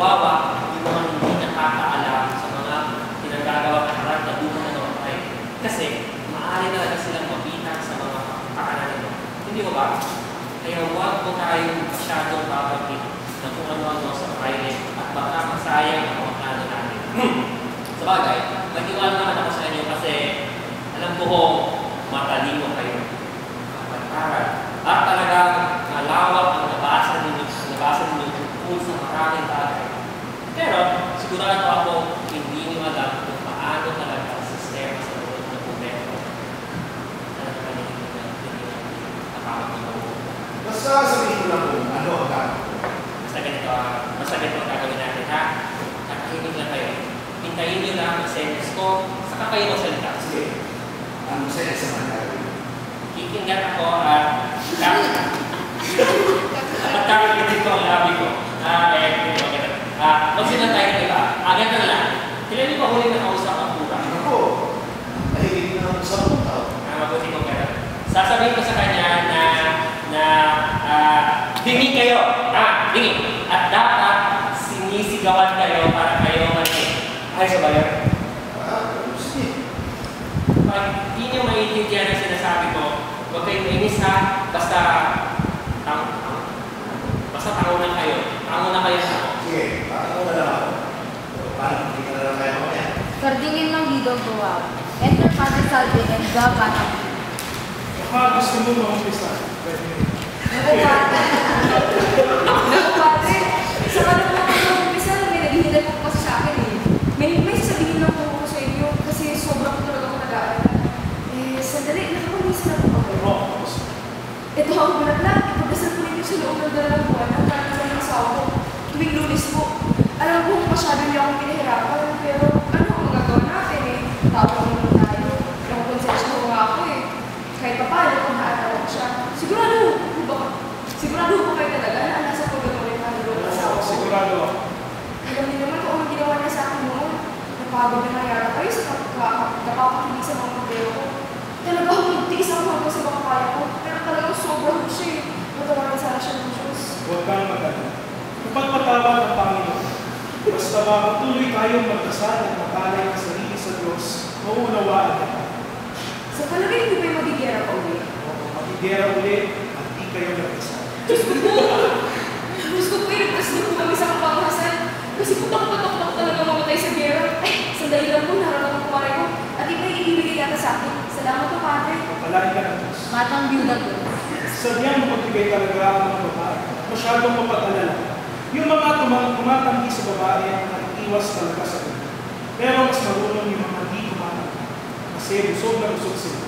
kawawa yung mga hindi nakakaalam sa mga pinagagawa ng harap na buhay na namatay. Kasi, maaari talaga silang mabitak sa mga pakaanan nito. Hindi ko ba? Kaya huwag po tayo masyadong babagin na kung ano-ano sa private at baka masayang ang mga plano natin. Sa bagay, nag-iwan naman ako sa inyo kasi alam ko ho, matalino kayo. At talagang malawak ang nabasa ninyo tungkol sa maraming bagay. Pero, sigurado ako, hindi nyo alam kung paano talaga ang sistema sa loob ng gobyerno. Talaga hindi nakakapagpapagawa. Basta sabihin ko lang kung ano ang gagawin. Basta ganito ang gagawin natin, ha? Nakahinig lang kayo. Hintayin nyo lang ang sentence ko, saka kayo magsalita. Sige. Ang sentence naman gagawin. Kikingat ako at kakakitin ko ang labi ko. Magsinan tayo ng iba. Ganito na lang. Kailan niyo ba huli na kausap ang pura? Ako, nahilig na ako sa mga tao. Mabuti ko kaya. Sasabihin ko sa kanya na dingi kayo. Dingi. At dapat sinisigawan kayo para kayo ayos ba yun? Sige. Pag hindi nyo maintindihan ang sinasabi ko, huwag kayong mainis ha. Basta tango na kayo. Tango na kayo sa ako. Sige, tango na lang ako. Paano hindi ka na lang kayo mamaya? Kardingin ng Lido Goa. Enter Padre Salve and Gavana. Baka gusto mo mag-umpisa. Naku, Padre. Naku, Padre. Sa kanong mga mag-umpisa, may naghihinay po kasi sa akin eh. May sasabihin lang po ako sa inyo kasi sobrang ko talaga ako nag-aaral. Sandali, nakapag-isa na po ako. Ito ako binaglag. Ipagdasal po ninyo sa loob ng dalawang buwan ang karanasan ng asawa ko. Tuwing Lunes po. Alam ko masyado niya akong pinahirapan, pero ano ang magagawa natin eh? Tawag naman tayo. Yung konsensya ko nga ako eh. Kahit pa paano kung naatawa siya. Sigurado po kayo talaga na nasa pagkatuloy na ng loob ng asawa ko. Sigurado ako. Alam niyo naman kung ang ginawa niya sa akin noon. Napagod na nangyari kayo sa kapapakilig sa mga pagdero ko. Talaga ako magtiis ako hanggang sa mga kaya ko. Pero talagang sobrang siya eh. Matawarin sana siya ng Diyos. Huwag kang maganda. Ipagpatawad ang Panginoon. Basta patuloy tayong magdasal at makalay ang sarili sa Diyos, mauunawaan kita. Sa palagay ko ba'y magigera pa ulit? Magigera ulit at di kayo nagdasal. Diyos ko po! Diyos ko po eh, nagtas na po kami sa kapangasan. Kasi putak-patak talaga mamatay sa gera. Sandali lang po, nararamang kumari ko. At iba'y ibibigay yata sa akin. Salamat po, Padre. Pagpalain ka ng Diyos. Matang biyuda ko. Sadyang magbigay talaga ang mga babae. Masyadong mapag-alala. Yung mga tumatanggi sa babae ang nag-iwas talaga sa kanya. Pero mas marunong yung mga hindi tumatanggi. Kasi busog na busog sila.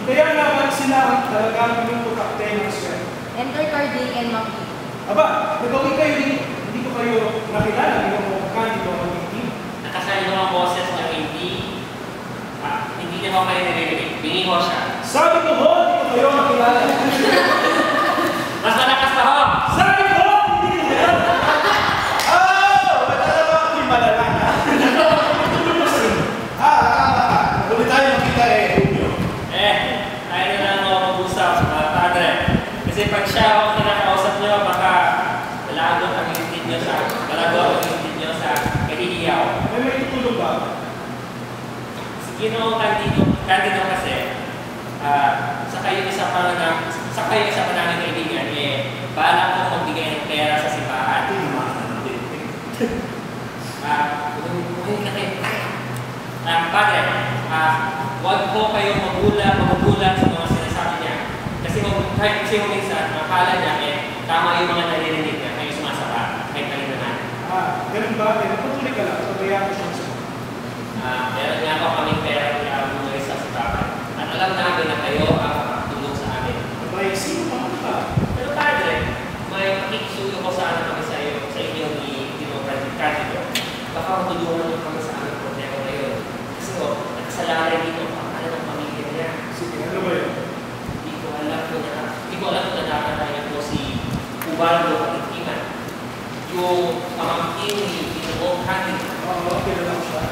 Kaya naman sila ang talagang pinuputakte ng swerte. Enter Carding and Maki. Aba, nagawin kayo dito. Hindi ko kayo nakilala. Hindi ko mukha, hindi ko mag-itim. Nakasali ng mga boses na hindi niya ako kayo nililinig. Bingi ko siya. Sabi ko ho, hindi ko kayo nakilala. Mas malakas na ho! Sabi ko, hindi ko kayo. Matala ba ako'y malala na? Huli tayo makita Julio. Tayo na lang ako mag-usap, Padre. Kasi pag siya ako kinakausap niyo, baka lalago ang intid niyo sa kahihiyaw. May tutulog ba? Kandido kasi, sa kayo isa pa namin kaibigan, balak ko magbigay ng pera sa simbahan. Umuhin na kayo. Padre, huwag po kayo magugulat sa mga sinasabi niya. Kasi minsan, akala niya, tama yung mga naririnig niya, kayo sumasapa, kahit kayo naman. Ganun ba? Patuloy ka lang. Pabayaan ko siyang sagot. Meron nga po kaming pera kaya muna sa simbahan. At alam namin na kayo ang tulong sa amin. Abay, sino pa ka? Pero Padre, may pakikisuyo ko sana kami sa inyo ni Candido. Baka matulungan niyo kami sa aming problema ngayon. Kasi nagkasalari dito ang pangalan ng pamilya niya. Sige, ano ba yun? Hindi ko alam kung nakakatayan po si Ubaldo Katikiman. Yung pamangkin ni Pinoong Candido. Okay na lang siya.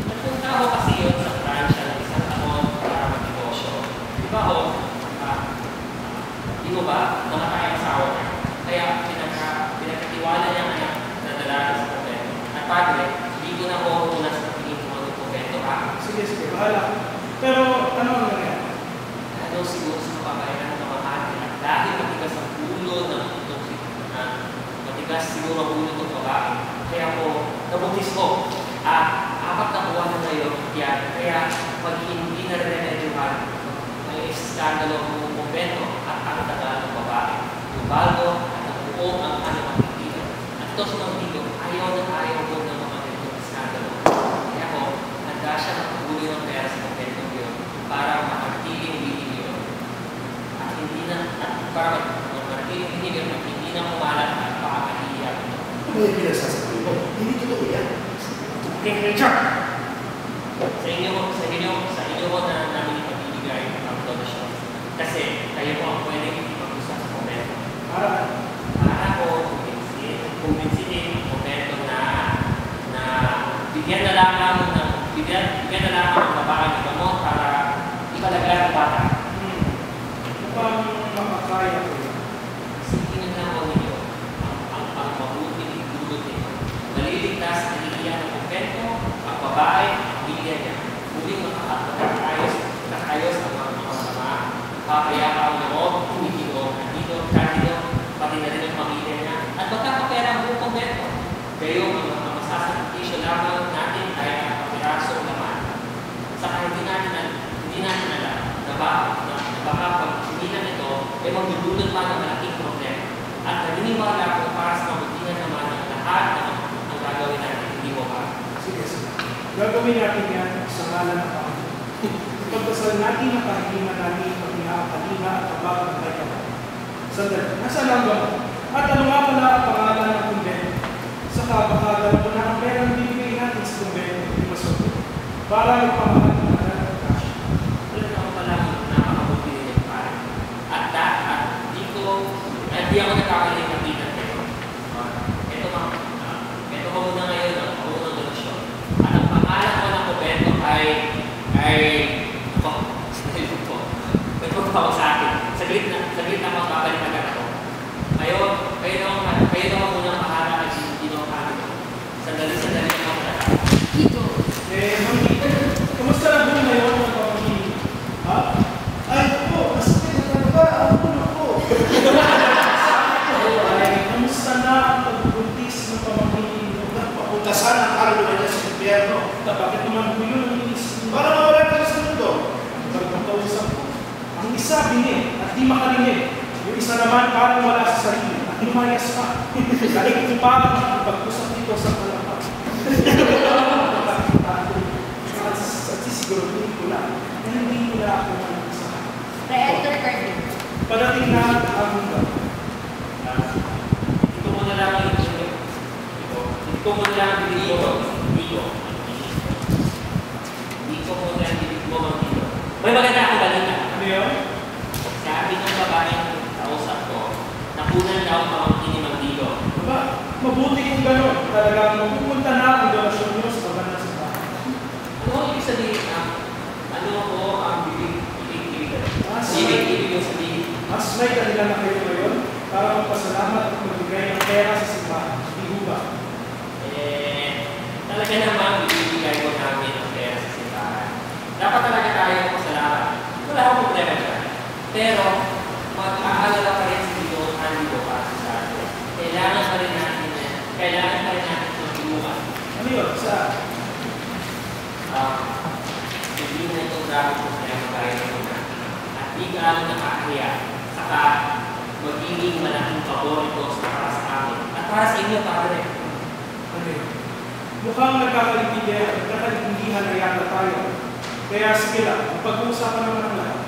Nagpunta ako kasi yun sa Francia ng isang taon para mag-negosyo. Di ba ho? Di mo ba? Namatay ang asawa niya. Kaya pinagkatiwala niya anak na dalaga sa problema. magulo itong babae. Kaya ako, nabuntis ko. 4 na buwan na ngayon yan. Kaya pag hindi na rin-renedyuhan, may iskandalo ng kumbento at ang tagal ng babae. Bago at ang buong ang kanyang pagkikita. At ito si Mangdito, ayaw doon ng mga ganitong iskandalo. Kaya ako, handa siya nakabuli ng pera sa kumbento yun para makatiling video. At hindi na, para makatiling video at hindi na kumalat at pakakahiya. Ano yung pinasasabi mo? Hindi totoo yan. Okay, Richard! Sa inyo mo na namin ipabibigay ang donasyon. Kasi kayo po ang pwedeng ipag-usap sa kumbento. Para ko kumbinsitin ang kumbento na bigyan na lamang ang babae ng gamot para ipalagaan ang bata. Upang makakaya ko yun. Sige na lang ninyo ang mabuting dulot nito. Naliligtas na iiyan ng kumbento, ang babae, ang pamilya niya. Muling makakayos ang mga masama. Papayapa ang loob, kumikilom, kandido, pati na rin ang pamilya niya. At magkakapera ang buong kumbento. Kayo ang masasakripisyo lamang natin ay ang kapiraso ng laman. Saka hindi natin alam na baka pag sinilan ito, ay magdudulot pa ng malaking problema. At naniniwala ko para sa kabutihan naman ng lahat ng ang gagawin natin, hindi mo ba? Sige. Gagawin natin yan sa ngalan ng Panginoon. Pagdasal natin ang kahilingan namin, paghinakalinga at kabagang may kapal. Sandali, nasa lang ba? At ano nga pala ang pangalan ng kumbento? Sa kabakagan mo na ang perang bibigay natin sa kumbento, hindi masoto. Para magpamahalan ng mga kasya. Alam ko pala napakabuti nila pare. At di ako nakakalimutan kayo. Ito ko muna ngayon ang unang donasyon. At ang pangalan ko ng kumbento ay ito ako sa akin. Saglit na magbabalik agad ako. Kayo naman muna pahala at sinunod ko. Sandali ako na. Dito. Mami, kamusta na po ngayon ang pamangkin? Ha? Ay, po, masakit na talaga. Ang puno ko. Kamusta na ang pagbuntis ng pamangkin? Papuntasan ang araw na sa gobyerno. Bakit naman po yun ang inisip mo? Para mawala ka sa mundo. Bagong kausap ko. Ang isa bingi at di makarinig. Yung isa naman parang wala sa sarili at lumayas pa. Dahil ito parang pag-usap dito sa kalapat. At sisiguraduhin ko lang na hindi nila ako mag-isa. Re-enter card. Padating na ang mundo. Ito muna lang ang Dito muna lang ang bibig mo. Dito muna ang bibig mo. May maganda akong balita. Ano yun? Sabi ng babaeng kausap ko, nakunan daw ang pamangkin ni Mangdito. Diba? Mabuti kung gano'n. Talagang mapupunta na ang donasyon nyo sa kabanang simbahan. Ano ang ibig sabihin na? Ano ko ang bibig? Mas Ibig sabihin. may kanila na kayo ngayon para magpasalamat at magbigay ng pera sa simbahan. Hindi ho ba? Talaga namang ibibigay ko namin ang pera sa simbahan. Dapat talaga tayo magpasalamat. Wala akong problema dyan. Pero, mag-aalala pa rin sa Diyos ang hindi ko para sa atin. Kailangan pa rin natin magtulungan. Ano yun? Saan? Hindi na itong dapat kung kaya magkaya naman natin. At di gaano nakakaya. Saka, magiging malaking pabor ito para sa amin. At para sa inyo, para rin. Ano yun? Mukhang nagkakalindihan na yata tayo. Kaya sige lang, pag-uusapan naman ang lahat.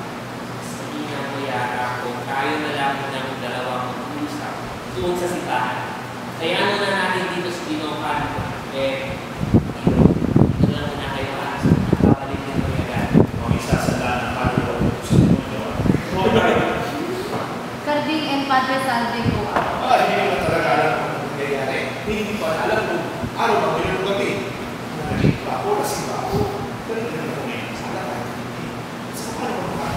Sabihin na mo yata kung tayo na lang ng dalawang mag-uusap doon sa simbahan. Kaya ano na natin dito sa Binokan, ito lang muna kayo ha. Nakabalik na mo agad. Kung isa sa lahat ng palo sa mundo. Carding and Padre Salve ko. Hindi naman talaga alam kung ano nangyayari. Hindi pa alam kung araw ba ngayon gabi. Naging pa ako, lasing ba ako. Pero hindi naman ako ngayon. Sana ba? Sa paano ba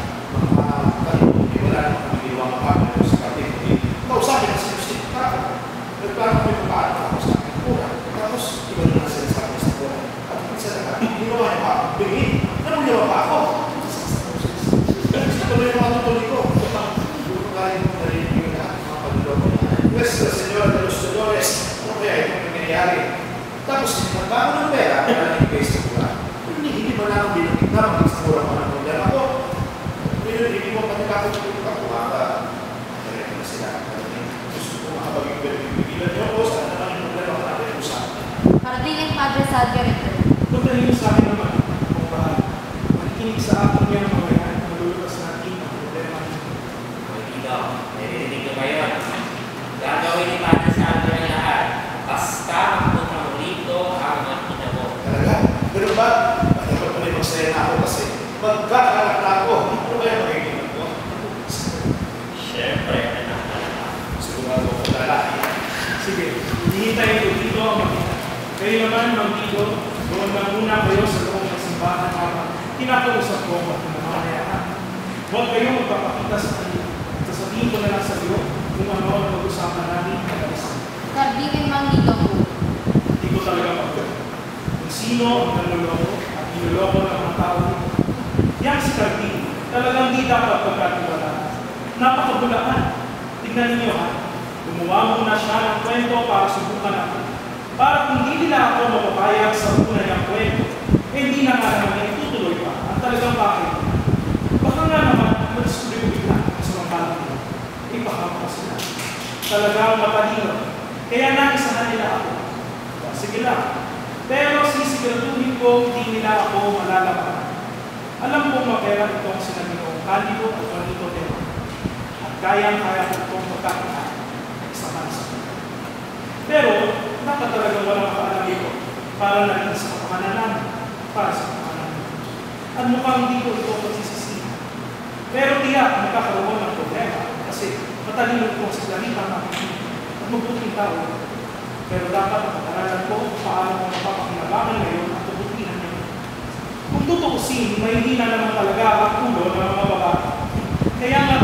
hindi wala naman kami ginawa mga sa kapatid. Kausapin na si Christine Tao. Nagplano kami paano ako sa aking pura. Tapos, iba naman sinasabi sa pura. At isa na ginawa niya pa, bigin. Ano ginawa pa ako? Tuloy yung mga tutuloy ko. Kaya mo narinig yung lahat, mga pagdolo. Nuestra Señora de los Dolores, Magkano ng pera, kaya lang yung base sa mura. Hindi mo lang binukit na, mag-explore mo ng problema ko. Hindi mo pagkakot yung kakuha ka. Kaya na sila. Gusto ko makapag-ibilan nyo ako, saan naman yung problema ko natin usapan. Para din yung Padre Salga rin. Kung dahil sa akin naman, kung bahal, makikinig sa akin niya ng mga yan, malulutas natin ang problema niya. Dito, narinig nyo ba yun? Gagawin ni Padre Salga ng lahat. Basta magpunta mo rito ang makita mo. Talaga? Pero ba? Dapat pala yung magsaya na ako kasi magkakalat na ako. Ano ba yung magiging ako? Siyempre, anak. Sigurado ako lalaki. Sige, hihintay ko dito ang makita. Kayo naman, Mang Tito, doon na muna kayo sa loob ng simbahan habang kinakausap ko ang mamamayan. Huwag kayong magpapakita sa kanila. Sasabihin ko na lang sa iyo kung ano ang pag-usapan natin kagalisan. Kardingin Mang Tito po. Hindi ko talaga magkakaroon. Kung sino ang nanloloko at niloloko ng mga tao dito. Yang si Carding, talagang di dapat pagkatiwalaan. Napakabulaan. Tignan ninyo ha. Gumawa muna siya ng kwento para subukan ako. Para kung hindi nila ako mapapayag sa una niyang kwento, hindi na nga naman itutuloy pa at talagang bakit. Baka nga naman, madiskulit ko bigla sa mga kalang nila. Ipakama ko sila. Talagang matalino. Kaya naisahan nila ako. Sige lang. Pero sisiguraduhin ko hindi nila ako malalaman. Alam kong mapera itong sinabing Candido at Juanito Tema. At kayang-kaya ko itong magkakitaan. Isama sa mga. Pero, dapat talagang walang makaalam ito para naging sa kapakanan namin, para sa kapakanan namin. At mukhang hindi ko ito pagsisisihan. Pero tiyak magkakaroon ng problema kasi matalino ko sa ganitang makikita at mabuting tao. Pero dapat pag-aralan ko kung paano mo mapapakinabangan ngayon at tubutihan niyo. Kung tutuusin, may hindi na naman talaga ang ulo ng mga babae. Kaya nga,